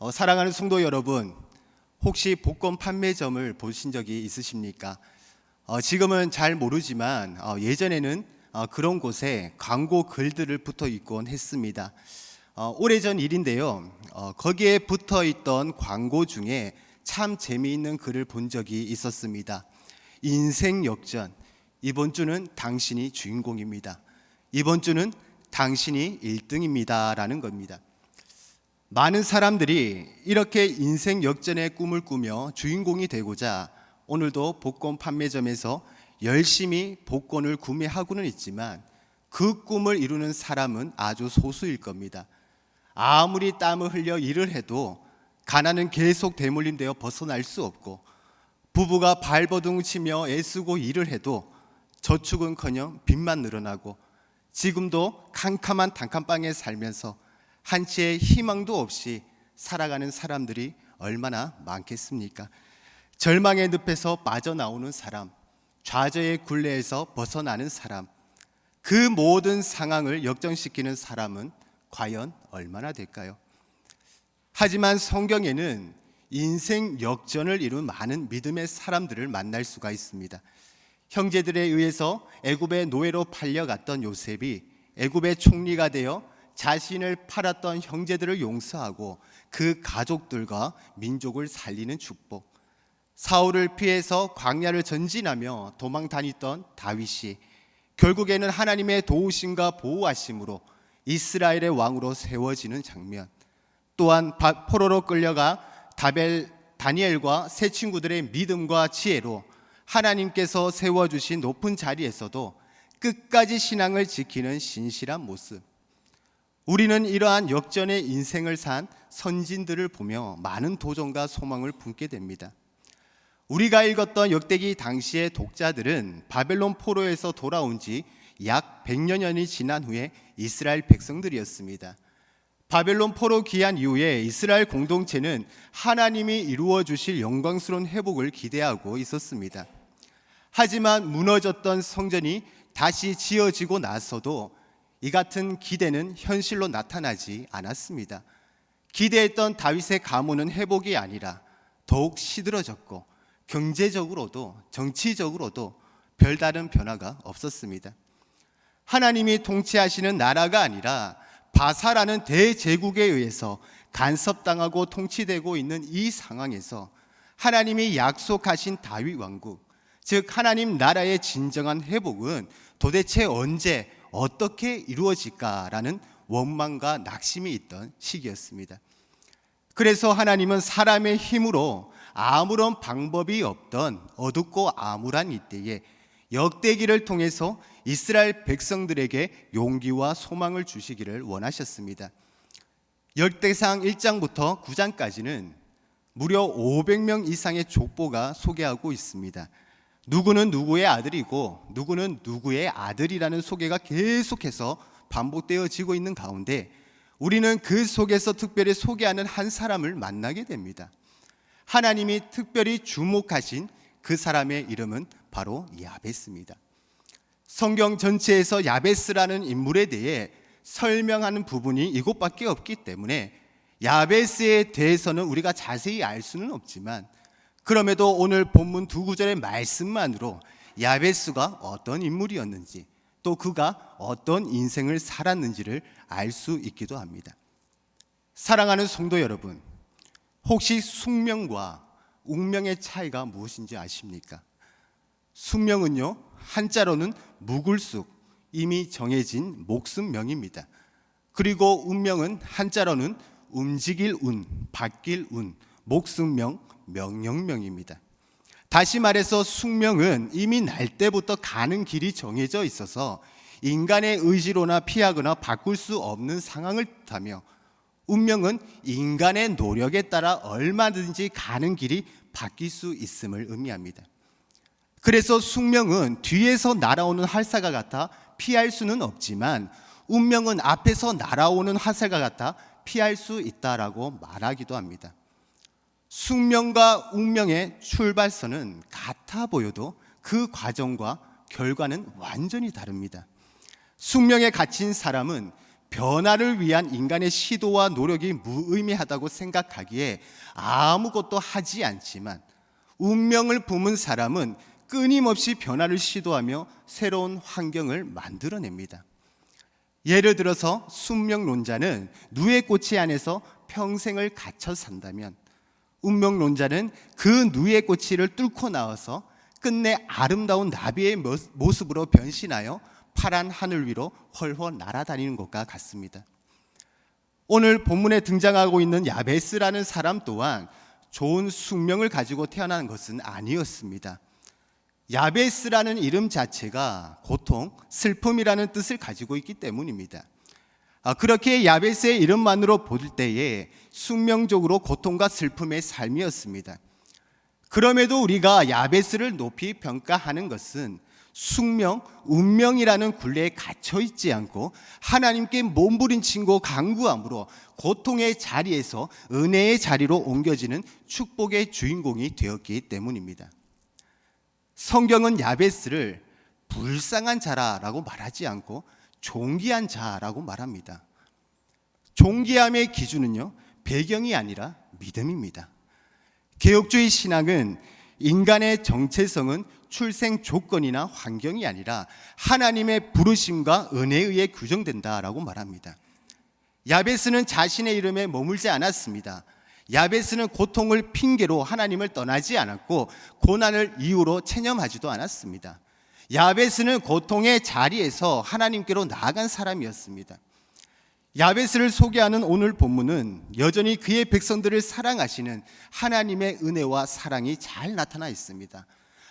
사랑하는 성도 여러분, 혹시 복권 판매점을 보신 적이 있으십니까? 지금은 잘 모르지만 예전에는 그런 곳에 광고 글들을 붙어 있곤 했습니다. 오래전 일인데요. 거기에 붙어 있던 광고 중에 참 재미있는 글을 본 적이 있었습니다. 인생 역전, 이번 주는 당신이 주인공입니다. 이번 주는 당신이 1등입니다 라는 겁니다. 많은 사람들이 이렇게 인생 역전의 꿈을 꾸며 주인공이 되고자 오늘도 복권 판매점에서 열심히 복권을 구매하고는 있지만 그 꿈을 이루는 사람은 아주 소수일 겁니다. 아무리 땀을 흘려 일을 해도 가난은 계속 대물림되어 벗어날 수 없고, 부부가 발버둥 치며 애쓰고 일을 해도 저축은커녕 빚만 늘어나고, 지금도 캄캄한 단칸방에 살면서 한치의 희망도 없이 살아가는 사람들이 얼마나 많겠습니까? 절망의 늪에서 빠져나오는 사람, 좌절의 굴레에서 벗어나는 사람, 그 모든 상황을 역전시키는 사람은 과연 얼마나 될까요? 하지만 성경에는 인생 역전을 이룬 많은 믿음의 사람들을 만날 수가 있습니다. 형제들에 의해서 애굽의 노예로 팔려갔던 요셉이 애굽의 총리가 되어 자신을 팔았던 형제들을 용서하고 그 가족들과 민족을 살리는 축복, 사울을 피해서 광야를 전진하며 도망 다녔던 다윗이 결국에는 하나님의 도우심과 보호하심으로 이스라엘의 왕으로 세워지는 장면, 또한 포로로 끌려가 다니엘과 세 친구들의 믿음과 지혜로 하나님께서 세워주신 높은 자리에서도 끝까지 신앙을 지키는 신실한 모습, 우리는 이러한 역전의 인생을 산 선진들을 보며 많은 도전과 소망을 품게 됩니다. 우리가 읽었던 역대기 당시의 독자들은 바벨론 포로에서 돌아온 지 약 100여 년이 지난 후에 이스라엘 백성들이었습니다. 바벨론 포로 귀환 이후에 이스라엘 공동체는 하나님이 이루어 주실 영광스러운 회복을 기대하고 있었습니다. 하지만 무너졌던 성전이 다시 지어지고 나서도 이 같은 기대는 현실로 나타나지 않았습니다. 기대했던 다윗의 가문은 회복이 아니라 더욱 시들어졌고, 경제적으로도 정치적으로도 별다른 변화가 없었습니다. 하나님이 통치하시는 나라가 아니라 바사라는 대제국에 의해서 간섭당하고 통치되고 있는 이 상황에서 하나님이 약속하신 다윗 왕국, 즉 하나님 나라의 진정한 회복은 도대체 언제 어떻게 이루어질까라는 원망과 낙심이 있던 시기였습니다. 그래서 하나님은 사람의 힘으로 아무런 방법이 없던 어둡고 암울한 이때에 역대기를 통해서 이스라엘 백성들에게 용기와 소망을 주시기를 원하셨습니다. 역대상 1장부터 9장까지는 무려 500명 이상의 족보가 소개하고 있습니다. 누구는 누구의 아들이고 누구는 누구의 아들이라는 소개가 계속해서 반복되어지고 있는 가운데 우리는 그 속에서 특별히 소개하는 한 사람을 만나게 됩니다. 하나님이 특별히 주목하신 그 사람의 이름은 바로 야베스입니다. 성경 전체에서 야베스라는 인물에 대해 설명하는 부분이 이것밖에 없기 때문에 야베스에 대해서는 우리가 자세히 알 수는 없지만, 그럼에도 오늘 본문 두 구절의 말씀만으로 야베스가 어떤 인물이었는지, 또 그가 어떤 인생을 살았는지를 알 수 있기도 합니다. 사랑하는 성도 여러분, 혹시 숙명과 운명의 차이가 무엇인지 아십니까? 숙명은요, 한자로는 묵을숙, 이미 정해진 목숨명입니다. 그리고 운명은 한자로는 움직일 운, 바뀔 운, 목숨명, 명령명입니다. 다시 말해서 숙명은 이미 날 때부터 가는 길이 정해져 있어서 인간의 의지로나 피하거나 바꿀 수 없는 상황을 뜻하며, 운명은 인간의 노력에 따라 얼마든지 가는 길이 바뀔 수 있음을 의미합니다. 그래서 숙명은 뒤에서 날아오는 활사가 같아 피할 수는 없지만, 운명은 앞에서 날아오는 화살과 같아 피할 수 있다라고 말하기도 합니다. 숙명과 운명의 출발선은 같아 보여도 그 과정과 결과는 완전히 다릅니다. 숙명에 갇힌 사람은 변화를 위한 인간의 시도와 노력이 무의미하다고 생각하기에 아무것도 하지 않지만, 운명을 품은 사람은 끊임없이 변화를 시도하며 새로운 환경을 만들어냅니다. 예를 들어서 숙명론자는 누에 꼬치 안에서 평생을 갇혀 산다면, 운명론자는 그 누에 꼬치를 뚫고 나와서 끝내 아름다운 나비의 모습으로 변신하여 파란 하늘 위로 훨훨 날아다니는 것과 같습니다. 오늘 본문에 등장하고 있는 야베스라는 사람 또한 좋은 숙명을 가지고 태어난 것은 아니었습니다. 야베스라는 이름 자체가 고통, 슬픔이라는 뜻을 가지고 있기 때문입니다. 그렇게 야베스의 이름만으로 볼 때에 숙명적으로 고통과 슬픔의 삶이었습니다. 그럼에도 우리가 야베스를 높이 평가하는 것은 숙명, 운명이라는 굴레에 갇혀 있지 않고 하나님께 몸부림치고 간구함으로 고통의 자리에서 은혜의 자리로 옮겨지는 축복의 주인공이 되었기 때문입니다. 성경은 야베스를 불쌍한 자라고 말하지 않고 존귀한 자라고 말합니다. 존귀함의 기준은요, 배경이 아니라 믿음입니다. 개혁주의 신앙은 인간의 정체성은 출생 조건이나 환경이 아니라 하나님의 부르심과 은혜에 의해 규정된다라고 말합니다. 야베스는 자신의 이름에 머물지 않았습니다. 야베스는 고통을 핑계로 하나님을 떠나지 않았고 고난을 이유로 체념하지도 않았습니다. 야베스는 고통의 자리에서 하나님께로 나아간 사람이었습니다. 야베스를 소개하는 오늘 본문은 여전히 그의 백성들을 사랑하시는 하나님의 은혜와 사랑이 잘 나타나 있습니다.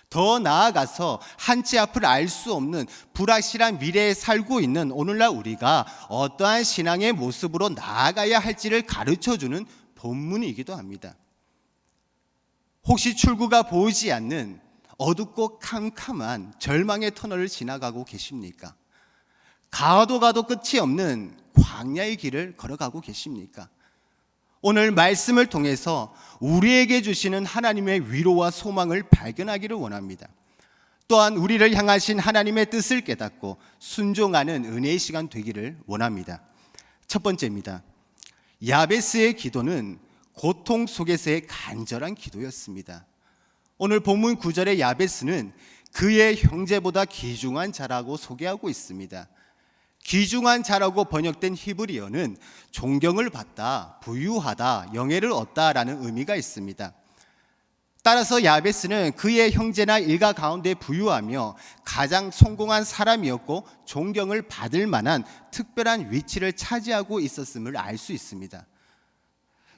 더 나아가서 한치 앞을 알 수 없는 불확실한 미래에 살고 있는 오늘날 우리가 어떠한 신앙의 모습으로 나아가야 할지를 가르쳐주는 본문이기도 합니다. 혹시 출구가 보이지 않는 어둡고 캄캄한 절망의 터널을 지나가고 계십니까? 가도 끝이 없는 광야의 길을 걸어가고 계십니까? 오늘 말씀을 통해서 우리에게 주시는 하나님의 위로와 소망을 발견하기를 원합니다. 또한 우리를 향하신 하나님의 뜻을 깨닫고 순종하는 은혜의 시간 되기를 원합니다. 첫 번째입니다. 야베스의 기도는 고통 속에서의 간절한 기도였습니다. 오늘 본문 9절의 야베스는 그의 형제보다 귀중한 자라고 소개하고 있습니다. 귀중한 자라고 번역된 히브리어는 존경을 받다, 부유하다, 영예를 얻다라는 의미가 있습니다. 따라서 야베스는 그의 형제나 일가 가운데 부유하며 가장 성공한 사람이었고 존경을 받을 만한 특별한 위치를 차지하고 있었음을 알 수 있습니다.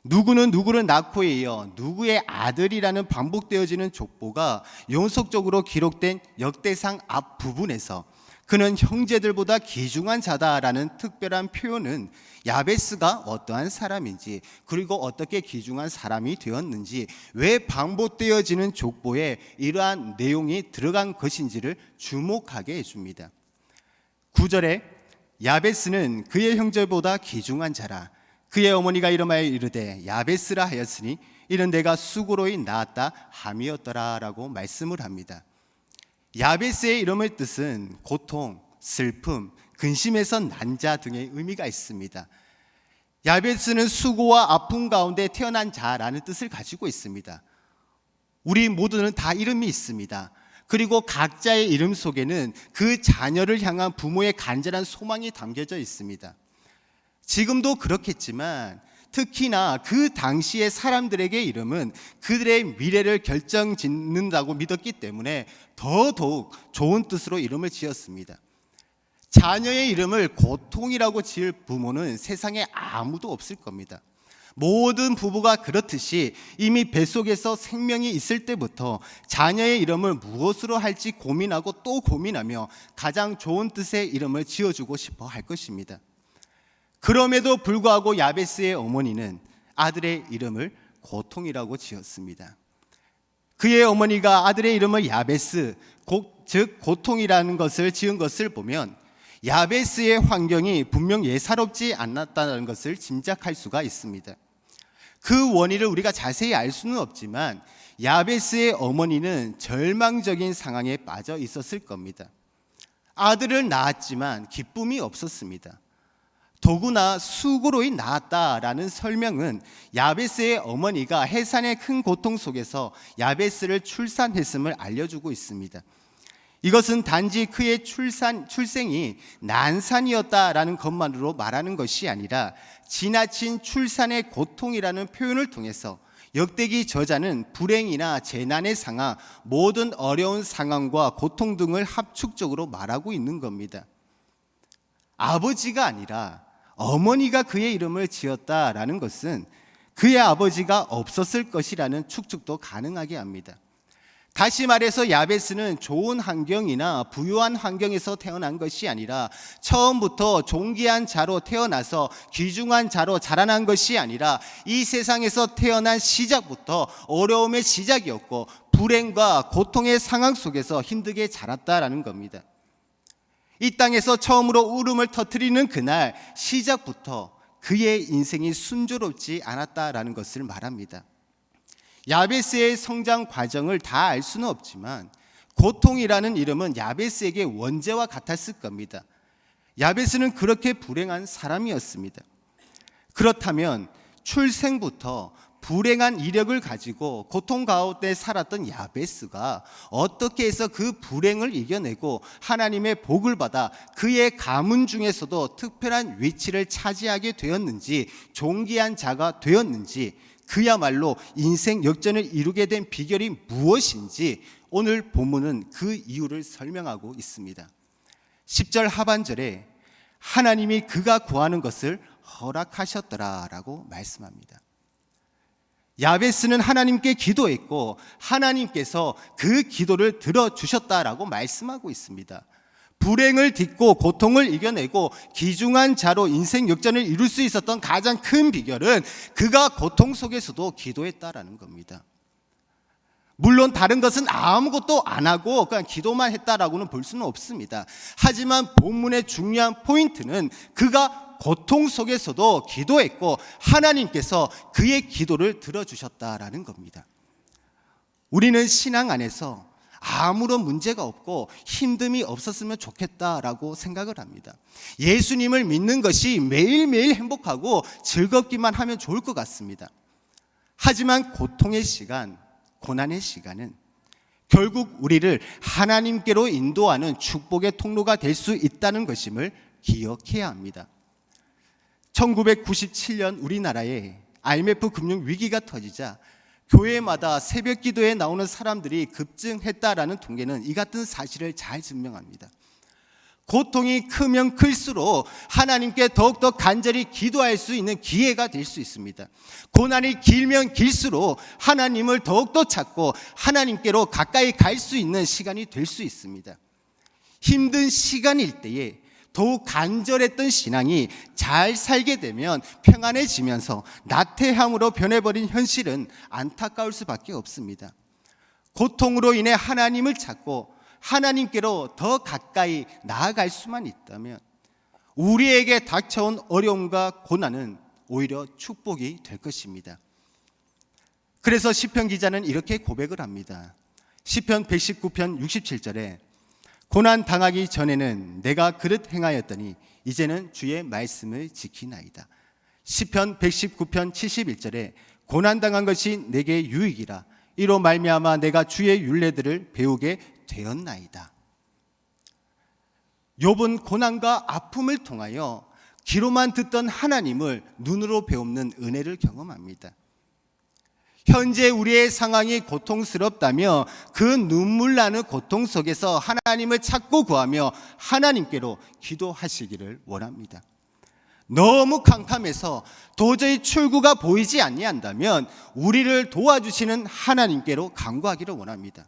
누구는 누구를 낳고에 이어 누구의 아들이라는 반복되어지는 족보가 연속적으로 기록된 역대상 앞부분에서 그는 형제들보다 귀중한 자다라는 특별한 표현은 야베스가 어떠한 사람인지, 그리고 어떻게 귀중한 사람이 되었는지, 왜 반복되어지는 족보에 이러한 내용이 들어간 것인지를 주목하게 해줍니다. 9절에 야베스는 그의 형제보다 귀중한 자라, 그의 어머니가 이름하여 이르되 야베스라 하였으니 이는 내가 수고로이 낳았다 함이었더라 라고 말씀을 합니다. 야베스의 이름의 뜻은 고통, 슬픔, 근심에서 난 자 등의 의미가 있습니다. 야베스는 수고와 아픔 가운데 태어난 자라는 뜻을 가지고 있습니다. 우리 모두는 다 이름이 있습니다. 그리고 각자의 이름 속에는 그 자녀를 향한 부모의 간절한 소망이 담겨져 있습니다. 지금도 그렇겠지만 특히나 그 당시의 사람들에게 이름은 그들의 미래를 결정짓는다고 믿었기 때문에 더더욱 좋은 뜻으로 이름을 지었습니다. 자녀의 이름을 고통이라고 지을 부모는 세상에 아무도 없을 겁니다. 모든 부부가 그렇듯이 이미 뱃속에서 생명이 있을 때부터 자녀의 이름을 무엇으로 할지 고민하고 또 고민하며 가장 좋은 뜻의 이름을 지어주고 싶어 할 것입니다. 그럼에도 불구하고 야베스의 어머니는 아들의 이름을 고통이라고 지었습니다. 그의 어머니가 아들의 이름을 야베스, 즉 고통이라는 것을 지은 것을 보면 야베스의 환경이 분명 예사롭지 않았다는 것을 짐작할 수가 있습니다. 그 원인을 우리가 자세히 알 수는 없지만 야베스의 어머니는 절망적인 상황에 빠져 있었을 겁니다. 아들을 낳았지만 기쁨이 없었습니다. 도구나 수고로이 낳았다라는 설명은 야베스의 어머니가 해산의 큰 고통 속에서 야베스를 출산했음을 알려주고 있습니다. 이것은 단지 그의 출생이 난산이었다라는 것만으로 말하는 것이 아니라 지나친 출산의 고통이라는 표현을 통해서 역대기 저자는 불행이나 재난의 상황, 모든 어려운 상황과 고통 등을 합축적으로 말하고 있는 겁니다. 아버지가 아니라 어머니가 그의 이름을 지었다라는 것은 그의 아버지가 없었을 것이라는 추측도 가능하게 합니다. 다시 말해서 야베스는 좋은 환경이나 부유한 환경에서 태어난 것이 아니라 처음부터 존귀한 자로 태어나서 귀중한 자로 자라난 것이 아니라 이 세상에서 태어난 시작부터 어려움의 시작이었고 불행과 고통의 상황 속에서 힘들게 자랐다라는 겁니다. 이 땅에서 처음으로 울음을 터뜨리는 그날 시작부터 그의 인생이 순조롭지 않았다라는 것을 말합니다. 야베스의 성장 과정을 다 알 수는 없지만 고통이라는 이름은 야베스에게 원죄와 같았을 겁니다. 야베스는 그렇게 불행한 사람이었습니다. 그렇다면 출생부터 불행한 이력을 가지고 고통 가운데 살았던 야베스가 어떻게 해서 그 불행을 이겨내고 하나님의 복을 받아 그의 가문 중에서도 특별한 위치를 차지하게 되었는지, 존귀한 자가 되었는지, 그야말로 인생 역전을 이루게 된 비결이 무엇인지 오늘 본문은 그 이유를 설명하고 있습니다. 10절 하반절에 하나님이 그가 구하는 것을 허락하셨더라라고 말씀합니다. 야베스는 하나님께 기도했고 하나님께서 그 기도를 들어주셨다라고 말씀하고 있습니다. 불행을 딛고 고통을 이겨내고 귀중한 자로 인생 역전을 이룰 수 있었던 가장 큰 비결은 그가 고통 속에서도 기도했다라는 겁니다. 물론 다른 것은 아무것도 안 하고 그냥 기도만 했다라고는 볼 수는 없습니다. 하지만 본문의 중요한 포인트는 그가 고통 속에서도 기도했고 하나님께서 그의 기도를 들어주셨다라는 겁니다. 우리는 신앙 안에서 아무런 문제가 없고 힘듦이 없었으면 좋겠다라고 생각을 합니다. 예수님을 믿는 것이 매일매일 행복하고 즐겁기만 하면 좋을 것 같습니다. 하지만 고통의 시간, 고난의 시간은 결국 우리를 하나님께로 인도하는 축복의 통로가 될 수 있다는 것임을 기억해야 합니다. 1997년 우리나라에 IMF 금융 위기가 터지자 교회마다 새벽 기도에 나오는 사람들이 급증했다라는 통계는 이 같은 사실을 잘 증명합니다. 고통이 크면 클수록 하나님께 더욱더 간절히 기도할 수 있는 기회가 될 수 있습니다. 고난이 길면 길수록 하나님을 더욱더 찾고 하나님께로 가까이 갈 수 있는 시간이 될 수 있습니다. 힘든 시간일 때에 더욱 간절했던 신앙이 잘 살게 되면 평안해지면서 나태함으로 변해버린 현실은 안타까울 수밖에 없습니다. 고통으로 인해 하나님을 찾고 하나님께로 더 가까이 나아갈 수만 있다면 우리에게 닥쳐온 어려움과 고난은 오히려 축복이 될 것입니다. 그래서 시편 기자는 이렇게 고백을 합니다. 시편 119편 67절에 고난 당하기 전에는 내가 그릇 행하였더니 이제는 주의 말씀을 지키나이다. 시편 119편 71절에 고난 당한 것이 내게 유익이라 이로 말미암아 내가 주의 율례들을 배우게 되었나이다. 욥은 고난과 아픔을 통하여 귀로만 듣던 하나님을 눈으로 배우는 은혜를 경험합니다. 현재 우리의 상황이 고통스럽다며 그 눈물 나는 고통 속에서 하나님을 찾고 구하며 하나님께로 기도하시기를 원합니다. 너무 캄캄해서 도저히 출구가 보이지 아니한다면 우리를 도와주시는 하나님께로 간구하기를 원합니다.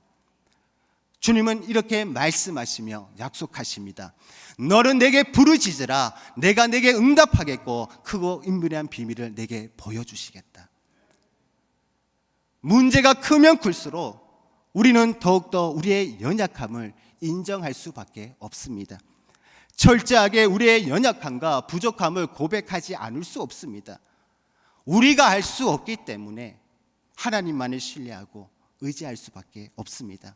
주님은 이렇게 말씀하시며 약속하십니다. 너는 내게 부르짖으라 내가 내게 응답하겠고 크고 은밀한 비밀을 내게 보여주시겠다. 문제가 크면 클수록 우리는 더욱더 우리의 연약함을 인정할 수밖에 없습니다. 철저하게 우리의 연약함과 부족함을 고백하지 않을 수 없습니다. 우리가 할 수 없기 때문에 하나님만을 신뢰하고 의지할 수밖에 없습니다.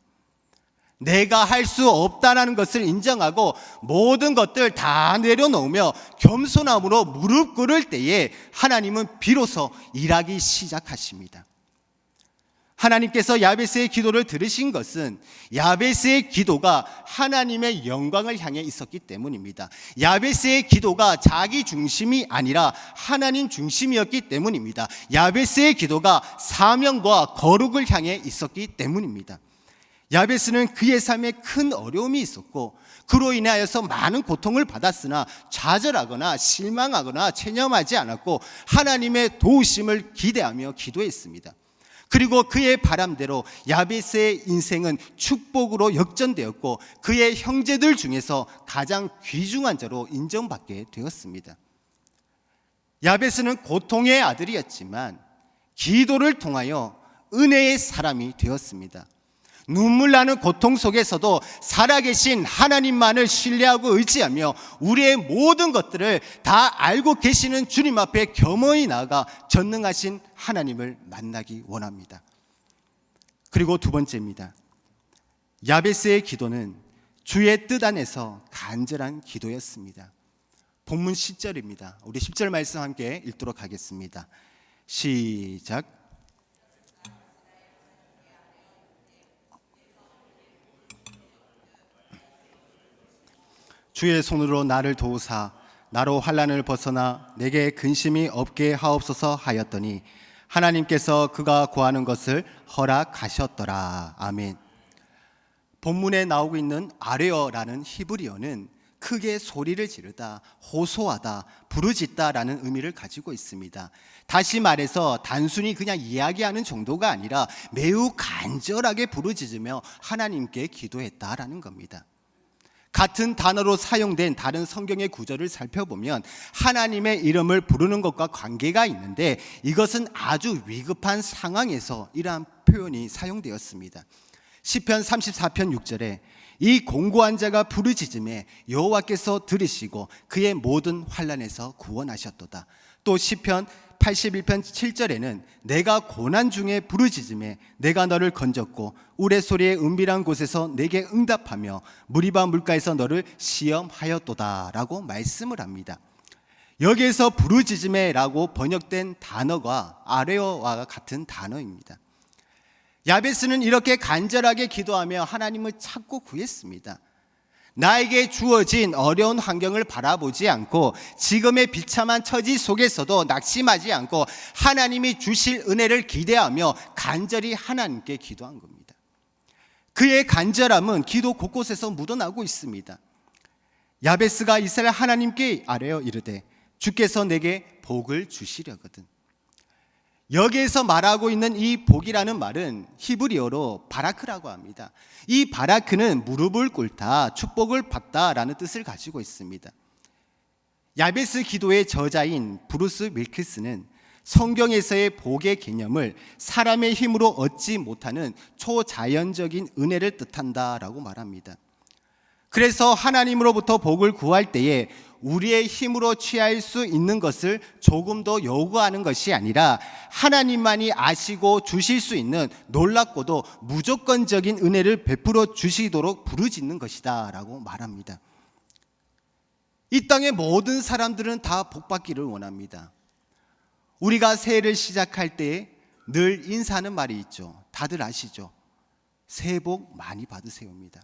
내가 할 수 없다는 것을 인정하고 모든 것들 다 내려놓으며 겸손함으로 무릎 꿇을 때에 하나님은 비로소 일하기 시작하십니다. 하나님께서 야베스의 기도를 들으신 것은 야베스의 기도가 하나님의 영광을 향해 있었기 때문입니다. 야베스의 기도가 자기 중심이 아니라 하나님 중심이었기 때문입니다. 야베스의 기도가 사명과 거룩을 향해 있었기 때문입니다. 야베스는 그의 삶에 큰 어려움이 있었고 그로 인하여서 많은 고통을 받았으나 좌절하거나 실망하거나 체념하지 않았고 하나님의 도우심을 기대하며 기도했습니다. 그리고 그의 바람대로 야베스의 인생은 축복으로 역전되었고 그의 형제들 중에서 가장 귀중한 자로 인정받게 되었습니다. 야베스는 고통의 아들이었지만 기도를 통하여 은혜의 사람이 되었습니다. 눈물 나는 고통 속에서도 살아계신 하나님만을 신뢰하고 의지하며 우리의 모든 것들을 다 알고 계시는 주님 앞에 겸허히 나아가 전능하신 하나님을 만나기 원합니다. 그리고 두 번째입니다. 야베스의 기도는 주의 뜻 안에서 간절한 기도였습니다. 본문 10절입니다. 우리 10절 말씀 함께 읽도록 하겠습니다. 시작. 주의 손으로 나를 도우사 나로 환난을 벗어나 내게 근심이 없게 하옵소서 하였더니 하나님께서 그가 구하는 것을 허락하셨더라. 아멘. 본문에 나오고 있는 아레어라는 히브리어는 크게 소리를 지르다, 호소하다, 부르짖다라는 의미를 가지고 있습니다. 다시 말해서 단순히 그냥 이야기하는 정도가 아니라 매우 간절하게 부르짖으며 하나님께 기도했다라는 겁니다. 같은 단어로 사용된 다른 성경의 구절을 살펴보면 하나님의 이름을 부르는 것과 관계가 있는데 이것은 아주 위급한 상황에서 이러한 표현이 사용되었습니다. 시편 34편 6절에 이 공고한 자가 부르짖음에 여호와께서 들으시고 그의 모든 환난에서 구원하셨도다. 또 시편 81편 7절에는 내가 고난 중에 부르짖음에 내가 너를 건졌고 우레소리의 은밀한 곳에서 내게 응답하며 무리바 물가에서 너를 시험하였도다 라고 말씀을 합니다. 여기에서 부르짖음에 라고 번역된 단어가 아레어와 같은 단어입니다. 야베스는 이렇게 간절하게 기도하며 하나님을 찾고 구했습니다. 나에게 주어진 어려운 환경을 바라보지 않고 지금의 비참한 처지 속에서도 낙심하지 않고 하나님이 주실 은혜를 기대하며 간절히 하나님께 기도한 겁니다. 그의 간절함은 기도 곳곳에서 묻어나고 있습니다. 야베스가 이스라엘 하나님께 아뢰어 이르되 주께서 내게 복을 주시려거든. 여기에서 말하고 있는 이 복이라는 말은 히브리어로 바라크라고 합니다. 이 바라크는 무릎을 꿇다, 축복을 받다라는 뜻을 가지고 있습니다. 야베스 기도의 저자인 브루스 밀키스는 성경에서의 복의 개념을 사람의 힘으로 얻지 못하는 초자연적인 은혜를 뜻한다라고 말합니다. 그래서 하나님으로부터 복을 구할 때에 우리의 힘으로 취할 수 있는 것을 조금 더 요구하는 것이 아니라 하나님만이 아시고 주실 수 있는 놀랍고도 무조건적인 은혜를 베풀어 주시도록 부르짖는 것이다 라고 말합니다. 이 땅의 모든 사람들은 다 복받기를 원합니다. 우리가 새해를 시작할 때 늘 인사하는 말이 있죠. 다들 아시죠? 새해 복 많이 받으세요입니다.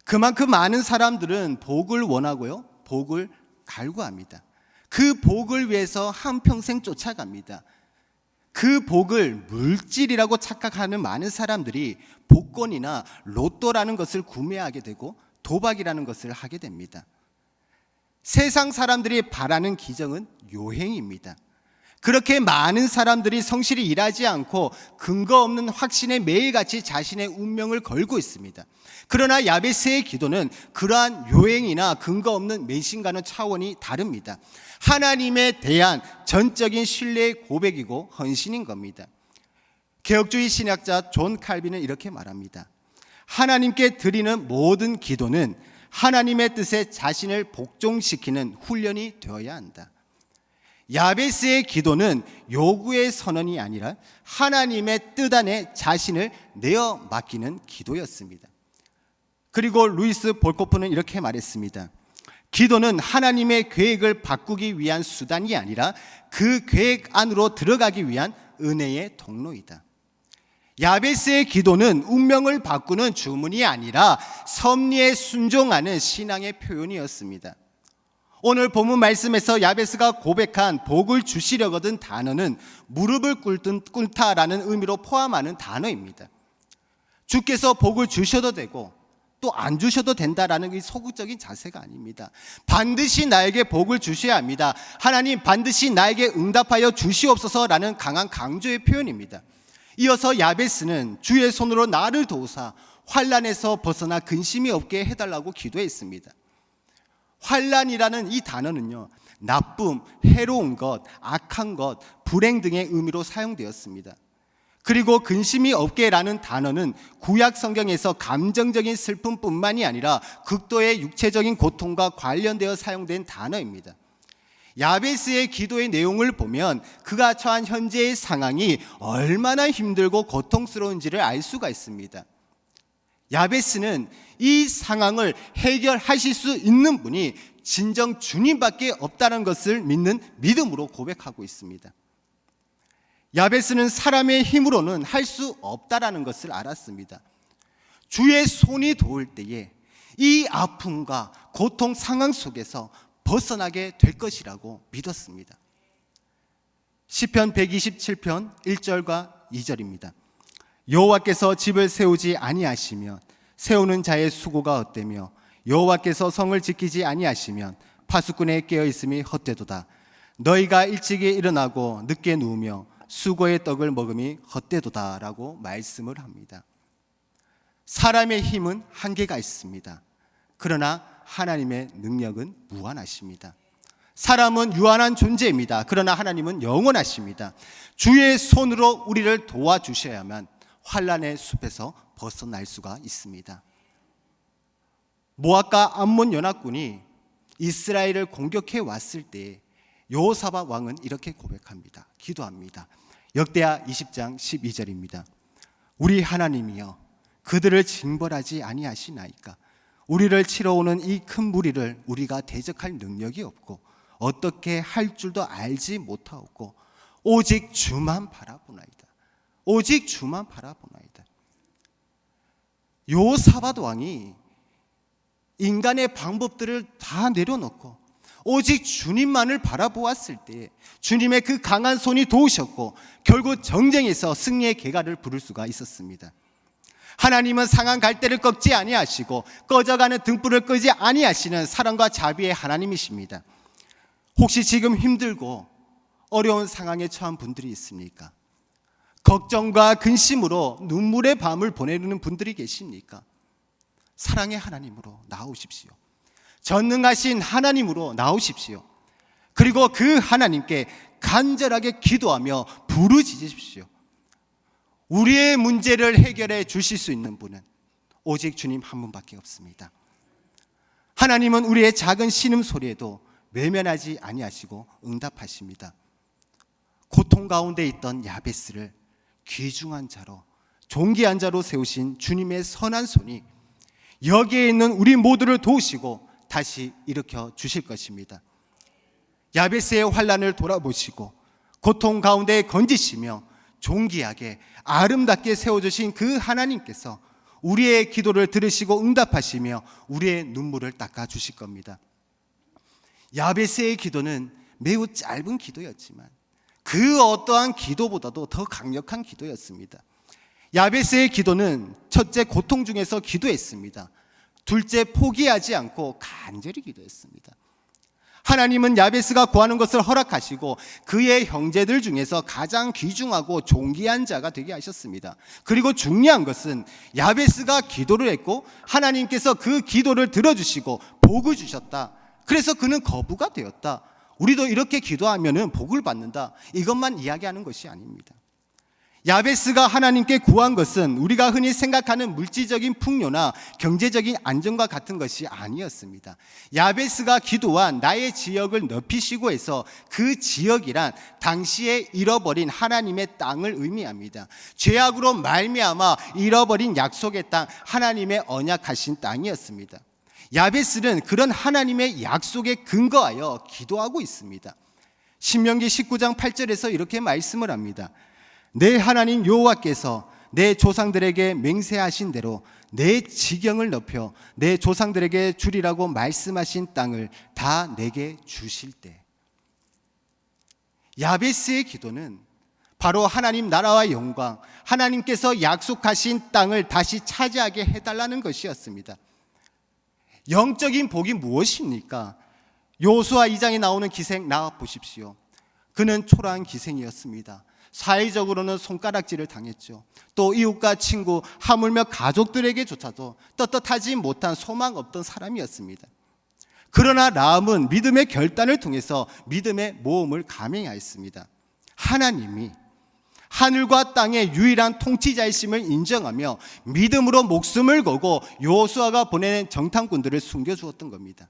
그만큼 많은 사람들은 복을 원하고요, 복을 갈구합니다. 그 복을 위해서 한평생 쫓아갑니다. 그 복을 물질이라고 착각하는 많은 사람들이 복권이나 로또라는 것을 구매하게 되고 도박이라는 것을 하게 됩니다. 세상 사람들이 바라는 기정은 요행입니다. 그렇게 많은 사람들이 성실히 일하지 않고 근거 없는 확신에 매일같이 자신의 운명을 걸고 있습니다. 그러나 야베스의 기도는 그러한 요행이나 근거 없는迷信과는 차원이 다릅니다. 하나님에 대한 전적인 신뢰의 고백이고 헌신인 겁니다. 개혁주의 신학자 존 칼빈은 이렇게 말합니다. 하나님께 드리는 모든 기도는 하나님의 뜻에 자신을 복종시키는 훈련이 되어야 한다. 야베스의 기도는 요구의 선언이 아니라 하나님의 뜻 안에 자신을 내어 맡기는 기도였습니다. 그리고 루이스 볼코프는 이렇게 말했습니다. 기도는 하나님의 계획을 바꾸기 위한 수단이 아니라 그 계획 안으로 들어가기 위한 은혜의 통로이다. 야베스의 기도는 운명을 바꾸는 주문이 아니라 섭리에 순종하는 신앙의 표현이었습니다. 오늘 본문 말씀에서 야베스가 고백한 복을 주시려거든 단어는 무릎을 꿇다라는 의미로 포함하는 단어입니다. 주께서 복을 주셔도 되고 또 안 주셔도 된다라는 이 소극적인 자세가 아닙니다. 반드시 나에게 복을 주셔야 합니다. 하나님 반드시 나에게 응답하여 주시옵소서라는 강한 강조의 표현입니다. 이어서 야베스는 주의 손으로 나를 도우사 환난에서 벗어나 근심이 없게 해달라고 기도했습니다. 환난이라는 이 단어는요, 나쁨, 해로운 것, 악한 것, 불행 등의 의미로 사용되었습니다. 그리고 근심이 없게라는 단어는 구약 성경에서 감정적인 슬픔뿐만이 아니라 극도의 육체적인 고통과 관련되어 사용된 단어입니다. 야베스의 기도의 내용을 보면 그가 처한 현재의 상황이 얼마나 힘들고 고통스러운지를 알 수가 있습니다. 야베스는 이 상황을 해결하실 수 있는 분이 진정 주님밖에 없다는 것을 믿는 믿음으로 고백하고 있습니다. 야베스는 사람의 힘으로는 할 수 없다라는 것을 알았습니다. 주의 손이 도울 때에 이 아픔과 고통 상황 속에서 벗어나게 될 것이라고 믿었습니다. 시편 127편 1절과 2절입니다. 여호와께서 집을 세우지 아니하시면 세우는 자의 수고가 헛되며 여호와께서 성을 지키지 아니하시면 파수꾼의 깨어있음이 헛되도다. 너희가 일찍이 일어나고 늦게 누우며 수고의 떡을 먹음이 헛되도다 라고 말씀을 합니다. 사람의 힘은 한계가 있습니다. 그러나 하나님의 능력은 무한하십니다. 사람은 유한한 존재입니다. 그러나 하나님은 영원하십니다. 주의 손으로 우리를 도와주셔야만 환난의 숲에서 벗어날 수가 있습니다. 모압과 암몬 연합군이 이스라엘을 공격해 왔을 때 여호사밧 왕은 이렇게 고백합니다. 기도합니다. 역대하 20장 12절입니다. 우리 하나님이여 그들을 징벌하지 아니하시나이까. 우리를 치러 오는 이 큰 무리를 우리가 대적할 능력이 없고 어떻게 할 줄도 알지 못하옵고 오직 주만 바라보나이다. 오직 주만 바라보나이다. 여호사밧 왕이 인간의 방법들을 다 내려놓고 오직 주님만을 바라보았을 때 주님의 그 강한 손이 도우셨고 결국 정쟁에서 승리의 계가를 부를 수가 있었습니다. 하나님은 상한 갈대를 꺾지 아니하시고 꺼져가는 등불을 끄지 아니하시는 사랑과 자비의 하나님이십니다. 혹시 지금 힘들고 어려운 상황에 처한 분들이 있습니까? 걱정과 근심으로 눈물의 밤을 보내는 분들이 계십니까? 사랑의 하나님으로 나오십시오. 전능하신 하나님으로 나오십시오. 그리고 그 하나님께 간절하게 기도하며 부르짖으십시오. 우리의 문제를 해결해 주실 수 있는 분은 오직 주님 한 분밖에 없습니다. 하나님은 우리의 작은 신음소리에도 외면하지 아니하시고 응답하십니다. 고통 가운데 있던 야베스를 귀중한 자로 존귀한 자로 세우신 주님의 선한 손이 여기에 있는 우리 모두를 도우시고 다시 일으켜 주실 것입니다. 야베스의 환난을 돌아보시고 고통 가운데 건지시며 존귀하게 아름답게 세워주신 그 하나님께서 우리의 기도를 들으시고 응답하시며 우리의 눈물을 닦아주실 겁니다. 야베스의 기도는 매우 짧은 기도였지만 그 어떠한 기도보다도 더 강력한 기도였습니다. 야베스의 기도는 첫째 고통 중에서 기도했습니다. 둘째 포기하지 않고 간절히 기도했습니다. 하나님은 야베스가 구하는 것을 허락하시고 그의 형제들 중에서 가장 귀중하고 존귀한 자가 되게 하셨습니다. 그리고 중요한 것은 야베스가 기도를 했고 하나님께서 그 기도를 들어주시고 복을 주셨다. 그래서 그는 거부가 되었다. 우리도 이렇게 기도하면 복을 받는다. 이것만 이야기하는 것이 아닙니다. 야베스가 하나님께 구한 것은 우리가 흔히 생각하는 물질적인 풍요나 경제적인 안정과 같은 것이 아니었습니다. 야베스가 기도한 나의 지역을 넓히시고 해서 그 지역이란 당시에 잃어버린 하나님의 땅을 의미합니다. 죄악으로 말미암아 잃어버린 약속의 땅, 하나님의 언약하신 땅이었습니다. 야베스는 그런 하나님의 약속에 근거하여 기도하고 있습니다. 신명기 19장 8절에서 이렇게 말씀을 합니다. 내 하나님 여호와께서 내 조상들에게 맹세하신 대로 내 지경을 넓혀 내 조상들에게 주리라고 말씀하신 땅을 다 내게 주실 때. 야베스의 기도는 바로 하나님 나라와 영광, 하나님께서 약속하신 땅을 다시 차지하게 해달라는 것이었습니다. 영적인 복이 무엇입니까? 여호수아 2장에 나오는 기생 라합 보십시오. 그는 초라한 기생이었습니다. 사회적으로는 손가락질을 당했죠. 또 이웃과 친구, 하물며 가족들에게조차도 떳떳하지 못한 소망 없던 사람이었습니다. 그러나 라합은 믿음의 결단을 통해서 믿음의 모험을 감행하였습니다. 하나님이 하늘과 땅의 유일한 통치자이심을 인정하며 믿음으로 목숨을 걸고 여호수아가 보내는 정탐꾼들을 숨겨주었던 겁니다.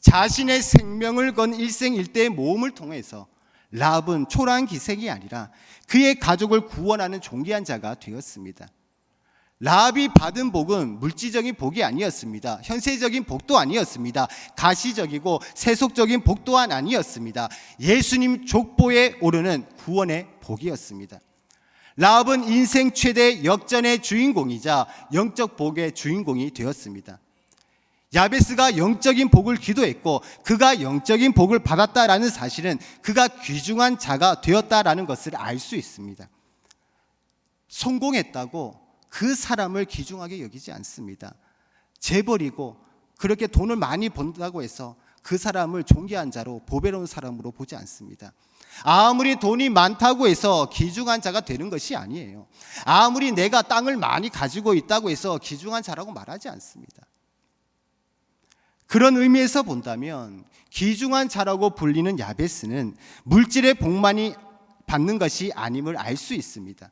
자신의 생명을 건 일생일대의 모험을 통해서 라합은 초라한 기생이 아니라 그의 가족을 구원하는 존귀한 자가 되었습니다. 라합이 받은 복은 물질적인 복이 아니었습니다. 현세적인 복도 아니었습니다. 가시적이고 세속적인 복 또한 아니었습니다. 예수님 족보에 오르는 구원의 복이었습니다. 라합은 인생 최대 역전의 주인공이자 영적 복의 주인공이 되었습니다. 야베스가 영적인 복을 기도했고 그가 영적인 복을 받았다라는 사실은 그가 귀중한 자가 되었다라는 것을 알 수 있습니다. 성공했다고 그 사람을 귀중하게 여기지 않습니다. 재벌이고 그렇게 돈을 많이 번다고 해서 그 사람을 존귀한 자로 보배로운 사람으로 보지 않습니다. 아무리 돈이 많다고 해서 귀중한 자가 되는 것이 아니에요. 아무리 내가 땅을 많이 가지고 있다고 해서 귀중한 자라고 말하지 않습니다. 그런 의미에서 본다면 귀중한 자라고 불리는 야베스는 물질의 복만이 받는 것이 아님을 알 수 있습니다.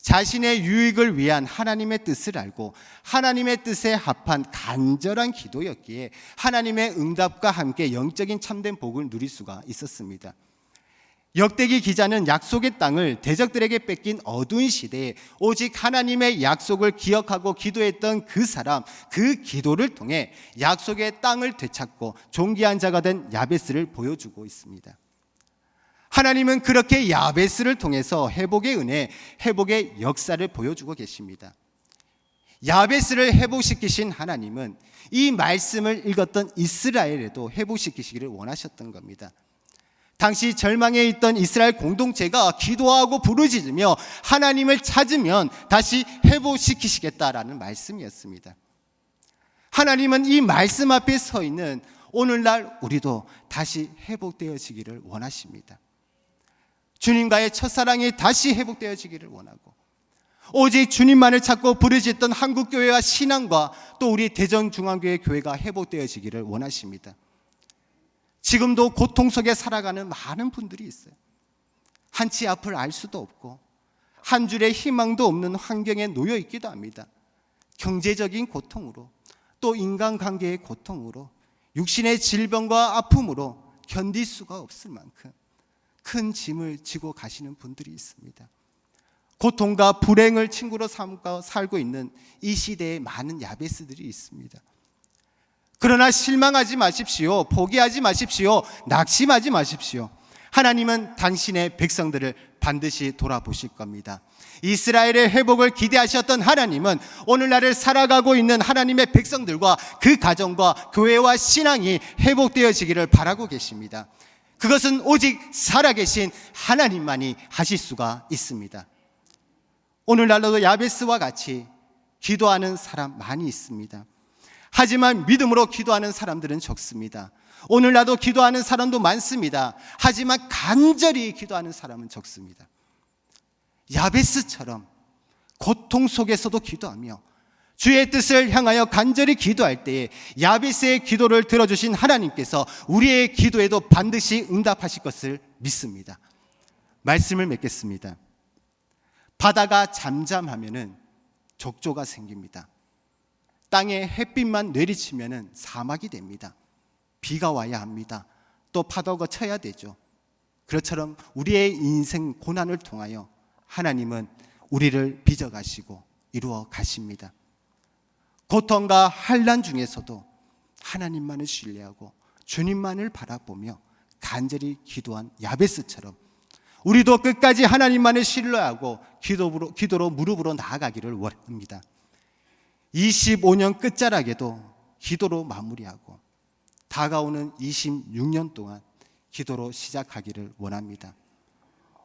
자신의 유익을 위한 하나님의 뜻을 알고 하나님의 뜻에 합한 간절한 기도였기에 하나님의 응답과 함께 영적인 참된 복을 누릴 수가 있었습니다. 역대기 기자는 약속의 땅을 대적들에게 뺏긴 어두운 시대에 오직 하나님의 약속을 기억하고 기도했던 그 사람, 그 기도를 통해 약속의 땅을 되찾고 존귀한 자가 된 야베스를 보여주고 있습니다. 하나님은 그렇게 야베스를 통해서 회복의 은혜, 회복의 역사를 보여주고 계십니다. 야베스를 회복시키신 하나님은 이 말씀을 읽었던 이스라엘에도 회복시키시기를 원하셨던 겁니다. 당시 절망에 있던 이스라엘 공동체가 기도하고 부르짖으며 하나님을 찾으면 다시 회복시키시겠다라는 말씀이었습니다. 하나님은 이 말씀 앞에 서 있는 오늘날 우리도 다시 회복되어지기를 원하십니다. 주님과의 첫사랑이 다시 회복되어지기를 원하고 오직 주님만을 찾고 부르짖던 한국교회와 신앙과 또 우리 대전중앙교회 교회가 회복되어지기를 원하십니다. 지금도 고통 속에 살아가는 많은 분들이 있어요. 한치 앞을 알 수도 없고 한 줄의 희망도 없는 환경에 놓여 있기도 합니다. 경제적인 고통으로 또 인간관계의 고통으로 육신의 질병과 아픔으로 견딜 수가 없을 만큼 큰 짐을 지고 가시는 분들이 있습니다. 고통과 불행을 친구로 삼고 살고 있는 이 시대에 많은 야베스들이 있습니다. 그러나 실망하지 마십시오. 포기하지 마십시오. 낙심하지 마십시오. 하나님은 당신의 백성들을 반드시 돌아보실 겁니다. 이스라엘의 회복을 기대하셨던 하나님은 오늘날을 살아가고 있는 하나님의 백성들과 그 가정과 교회와 신앙이 회복되어지기를 바라고 계십니다. 그것은 오직 살아계신 하나님만이 하실 수가 있습니다. 오늘날도 야베스와 같이 기도하는 사람 많이 있습니다. 하지만 믿음으로 기도하는 사람들은 적습니다. 오늘날도 기도하는 사람도 많습니다. 하지만 간절히 기도하는 사람은 적습니다. 야베스처럼 고통 속에서도 기도하며 주의 뜻을 향하여 간절히 기도할 때에 야베스의 기도를 들어주신 하나님께서 우리의 기도에도 반드시 응답하실 것을 믿습니다. 말씀을 맺겠습니다. 바다가 잠잠하면은 족조가 생깁니다. 땅에 햇빛만 내리치면은 사막이 됩니다. 비가 와야 합니다. 또 파도가 쳐야 되죠. 그것처럼 우리의 인생 고난을 통하여 하나님은 우리를 빚어가시고 이루어 가십니다. 고통과 환난 중에서도 하나님만을 신뢰하고 주님만을 바라보며 간절히 기도한 야베스처럼 우리도 끝까지 하나님만을 신뢰하고 기도로 무릎으로 나아가기를 원합니다. 25년 끝자락에도 기도로 마무리하고 다가오는 26년 동안 기도로 시작하기를 원합니다.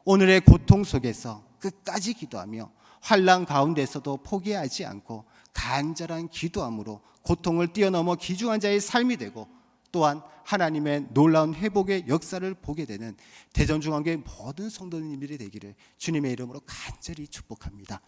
오늘의 고통 속에서 끝까지 기도하며 환난 가운데서도 포기하지 않고 간절한 기도함으로 고통을 뛰어넘어 귀중한 자의 삶이 되고 또한 하나님의 놀라운 회복의 역사를 보게 되는 대전중앙교회 모든 성도님들이 되기를 주님의 이름으로 간절히 축복합니다.